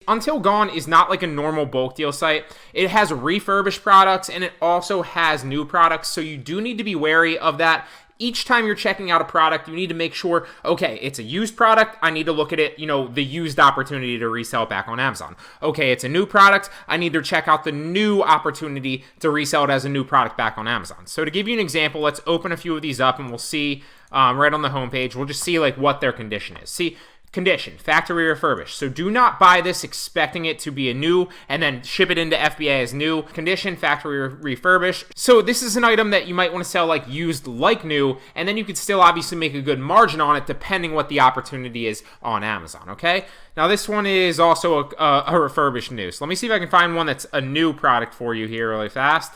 UntilGone is not like a normal bulk deal site. It has refurbished products and it also has new products, so you do need to be wary of that. Each time you're checking out a product, you need to make sure, okay, it's a used product. I need to look at it, the used opportunity to resell it back on Amazon. Okay, it's a new product. I need to check out the new opportunity to resell it as a new product back on Amazon. So to give you an example, let's open a few of these up and we'll see right on the homepage. We'll just see like what their condition is. See, condition, factory refurbished. So do not buy this expecting it to be a new and then ship it into FBA as new. Condition, factory refurbished. So this is an item that you might want to sell like used like new, and then you could still obviously make a good margin on it depending what the opportunity is on Amazon, okay? Now this one is also a refurbished new. So let me see if I can find one that's a new product for you here really fast.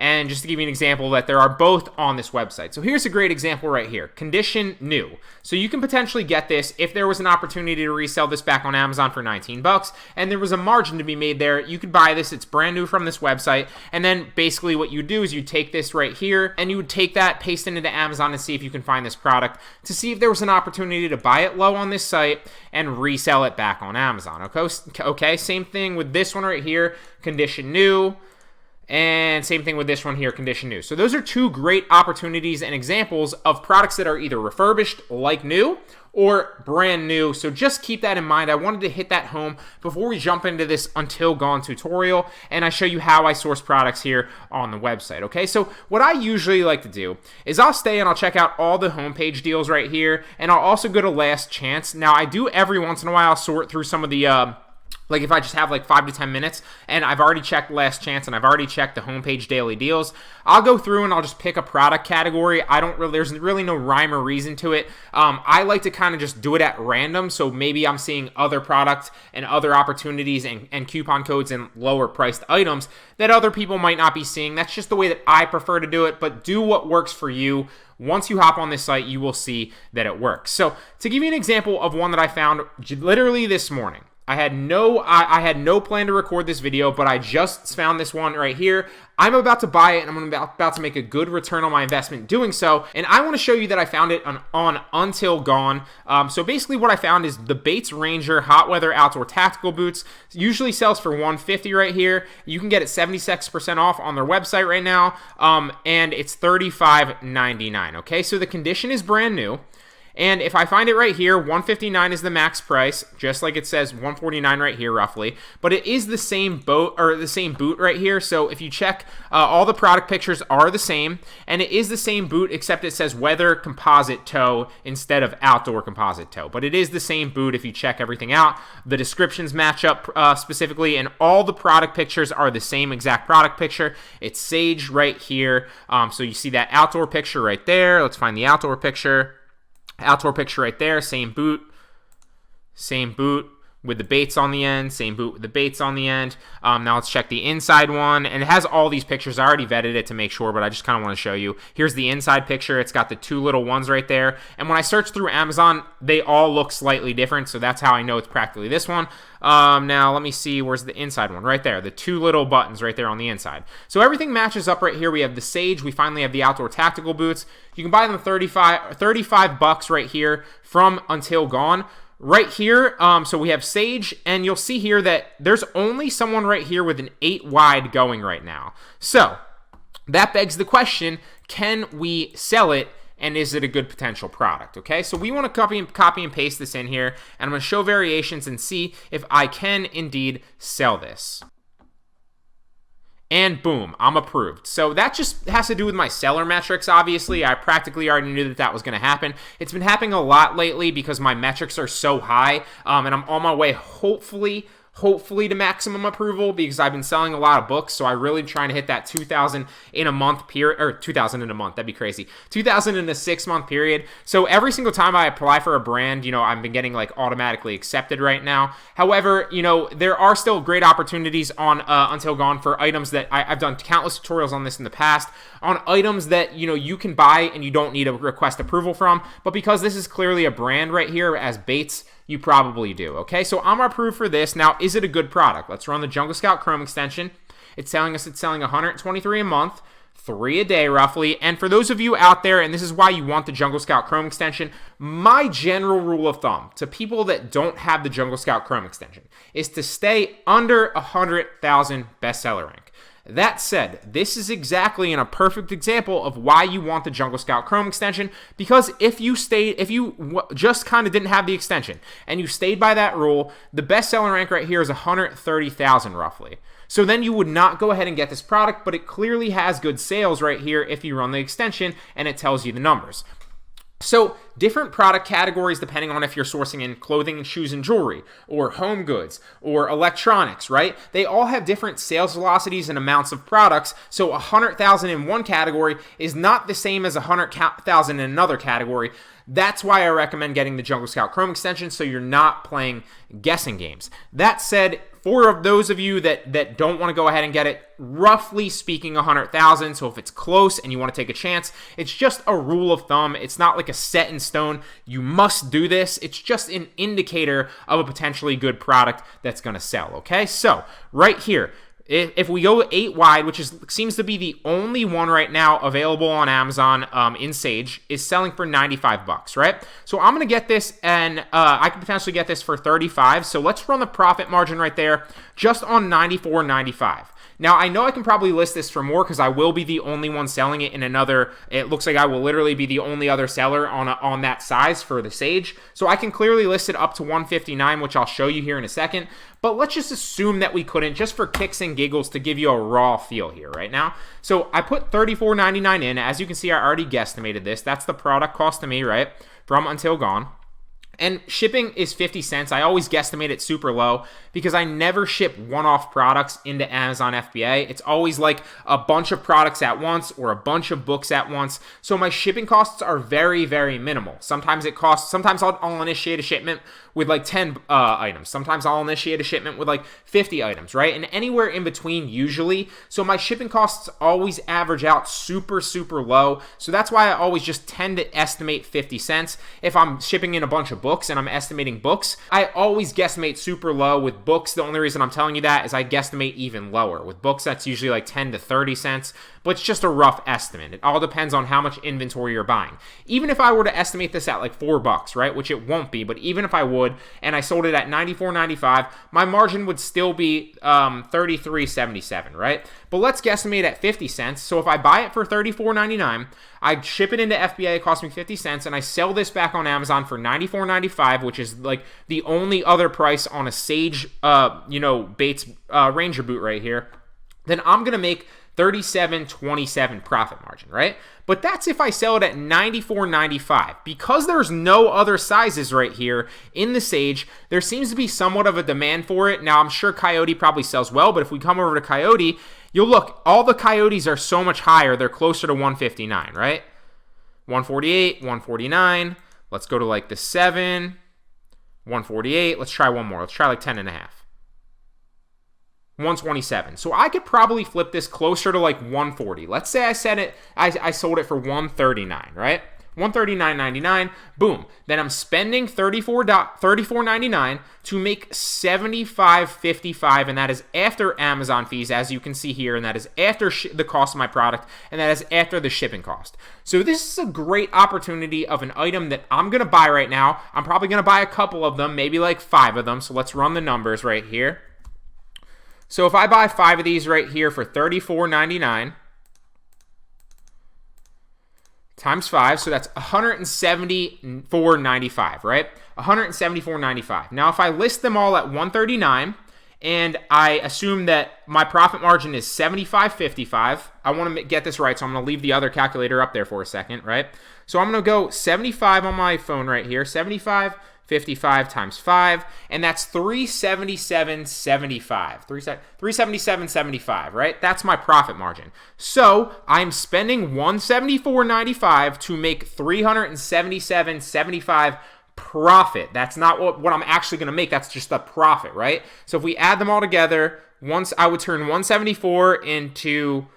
And just to give you an example that there are both on this website. So here's a great example right here. Condition new. So you can potentially get this if there was an opportunity to resell this back on Amazon for 19 bucks and there was a margin to be made there. You could buy this. It's brand new from this website. And then basically what you do is you take this right here and you would take that, paste it into Amazon and see if you can find this product to see if there was an opportunity to buy it low on this site and resell it back on Amazon. Okay, same thing with this one right here. Condition new. And same thing with this one here, condition new. So those are two great opportunities and examples of products that are either refurbished like new or brand new. So just keep that in mind. I wanted to hit that home before we jump into this UntilGone tutorial and I show you how I source products here on the website. Okay, so what I usually like to do is I'll stay and I'll check out all the homepage deals right here, and I'll also go to last chance. Now I do every once in a while sort through some of the like if I just have like 5 to 10 minutes and I've already checked last chance and I've already checked the homepage daily deals, I'll go through and I'll just pick a product category. There's really no rhyme or reason to it. I like to kind of just do it at random. So maybe I'm seeing other products and other opportunities and coupon codes and lower priced items that other people might not be seeing. That's just the way that I prefer to do it, but do what works for you. Once you hop on this site, you will see that it works. So to give you an example of one that I found literally this morning, I had no plan to record this video, but I just found this one right here. I'm about to buy it, and I'm about to make a good return on my investment doing so. And I want to show you that I found it on UntilGone. So basically what I found is the Bates Ranger Hot Weather Outdoor Tactical Boots. Usually sells for $150 right here. You can get it 76% off on their website right now, and it's $35.99, okay? So the condition is brand new. And if I find it right here, $159 is the max price, just like it says $149 right here roughly. But it is the same boat or the same boot right here. So if you check, all the product pictures are the same, and it is the same boot except it says weather composite toe instead of outdoor composite toe. But it is the same boot if you check everything out. The descriptions match up specifically, and all the product pictures are the same exact product picture. It's sage right here. So you see that outdoor picture right there. Let's find the outdoor picture. Outdoor picture right there, same boot with the Bates on the end, same boot with the Bates on the end. Now let's check the inside one, and it has all these pictures. I already vetted it to make sure, but I just kind of want to show you. Here's the inside picture. It's got the two little ones right there, and when I search through Amazon, they all look slightly different, so that's how I know it's practically this one. Now let me see, where's the inside one? Right there, the two little buttons right there on the inside. So everything matches up right here. We have the Sage, we finally have the outdoor tactical boots. You can buy them $35 right here from UntilGone. Right here, so we have Sage, and you'll see here that there's only someone right here with an 8 wide going right now. So that begs the question, can we sell it, and is it a good potential product? Okay, so we want to copy and paste this in here, and I'm going to show variations and see if I can indeed sell this. And boom, I'm approved. So that just has to do with my seller metrics, obviously. I practically already knew that that was going to happen. It's been happening a lot lately because my metrics are so high, and I'm on my way, hopefully to maximum approval, because I've been selling a lot of books, so I'm really trying to hit that 2,000 in a month period, or 2,000 in a month, that'd be crazy, 2,000 in a 6-month period. So every single time I apply for a brand, I've been getting like automatically accepted right now. However, there are still great opportunities on UntilGone for items that I've done countless tutorials on this in the past, on items that you can buy and you don't need a request approval from, but because this is clearly a brand right here as Bates, you probably do. Okay, so I'm approved for this. Now, is it a good product? Let's run the Jungle Scout Chrome extension. It's telling us it's selling $123 a month, 3 a day roughly. And for those of you out there, and this is why you want the Jungle Scout Chrome extension, my general rule of thumb to people that don't have the Jungle Scout Chrome extension is to stay under 100,000 bestseller rank. That said, this is exactly in a perfect example of why you want the Jungle Scout Chrome extension, because if you just kind of didn't have the extension and you stayed by that rule, the bestseller rank right here is 130,000 roughly. So then you would not go ahead and get this product, but it clearly has good sales right here if you run the extension and it tells you the numbers. So different product categories depending on if you're sourcing in clothing and shoes and jewelry or home goods or electronics, right? They all have different sales velocities and amounts of products. So 100,000 in one category is not the same as 100,000 in another category. That's why I recommend getting the Jungle Scout Chrome extension so you're not playing guessing games. That said, for those of you that don't want to go ahead and get it, roughly speaking 100,000, so if it's close and you want to take a chance, it's just a rule of thumb. It's not like a set in stone, you must do this. It's just an indicator of a potentially good product that's going to sell, okay? So right here, if we go 8 wide, which seems to be the only one right now available on Amazon in Sage, is selling for $95, right? So I'm going to get this, and I could potentially get this for $35. So let's run the profit margin right there, just on $94.95. Now, I know I can probably list this for more because I will be the only one selling it in another. It looks like I will literally be the only other seller on that size for the Sage. So I can clearly list it up to $159, which I'll show you here in a second. But let's just assume that we couldn't, just for kicks and giggles, to give you a raw feel here right now. So I put $34.99 in. As you can see, I already guesstimated this. That's the product cost to me, right, from UntilGone. And shipping is 50 cents. I always guesstimate it super low because I never ship one-off products into Amazon FBA. It's always like a bunch of products at once or a bunch of books at once. So my shipping costs are very, very minimal. Sometimes I'll initiate a shipment with like 10 items. Sometimes I'll initiate a shipment with like 50 items, right? And anywhere in between usually. So my shipping costs always average out super, super low. So that's why I always just tend to estimate 50 cents. If I'm shipping in a bunch of books and I'm estimating books, I always guesstimate super low. With books, the only reason I'm telling you that is I guesstimate even lower. With books, that's usually like 10 to 30 cents, but it's just a rough estimate. It all depends on how much inventory you're buying. Even if I were to estimate this at like $4, right, which it won't be, but even if I would, and I sold it at $94.95, my margin would still be $33.77, right? But let's guesstimate at 50 cents. So if I buy it for $34.99, I ship it into FBA, it costs me 50 cents, and I sell this back on Amazon for $94.95, which is like the only other price on a Sage, Bates Ranger boot right here, then I'm going to make $37.27 profit margin, right? But that's if I sell it at $94.95. Because there's no other sizes right here in the Sage, there seems to be somewhat of a demand for it. Now, I'm sure Coyote probably sells well, but if we come over to Coyote, you'll look, all the Coyotes are so much higher, they're closer to $159, right? $148, $149. Let's go to like the 7, $148. Let's try one more. Let's try like 10.5. $127. So I could probably flip this closer to like $140. Let's say I sold it for $139, right? $139.99. Boom. Then I'm spending $34.99 to make $75.55, and that is after Amazon fees, as you can see here, and that is after the cost of my product, and that is after the shipping cost. So this is a great opportunity of an item that I'm going to buy right now. I'm probably going to buy a couple of them, maybe like 5 of them. So let's run the numbers right here. So if I buy 5 of these right here for $34.99 times 5, so that's $174.95, right? $174.95. Now if I list them all at $139 and I assume that my profit margin is $75.55, I want to get this right, so I'm going to leave the other calculator up there for a second, right? So I'm going to go 75 on my phone right here, 75.55 times 5, and that's $377.75. $377.75, right? That's my profit margin. So I'm spending $174.95 to make $377.75 profit. That's not what I'm actually going to make. That's just the profit, right? So if we add them all together, once I would turn 174 into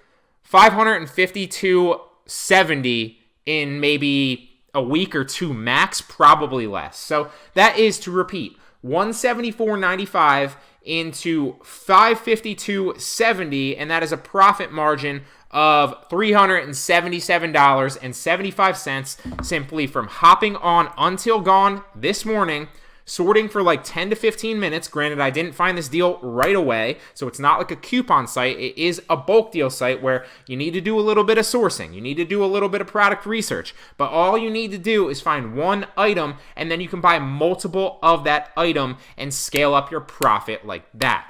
552.70 in maybe a week or 2 max, probably less. So that is, to repeat, $174.95 into 552.70, and that is a profit margin of $377.75 simply from hopping on UntilGone this morning, sorting for like 10 to 15 minutes. Granted, I didn't find this deal right away, so it's not like a coupon site. It is a bulk deal site where you need to do a little bit of sourcing. You need to do a little bit of product research, but all you need to do is find one item, and then you can buy multiple of that item and scale up your profit like that.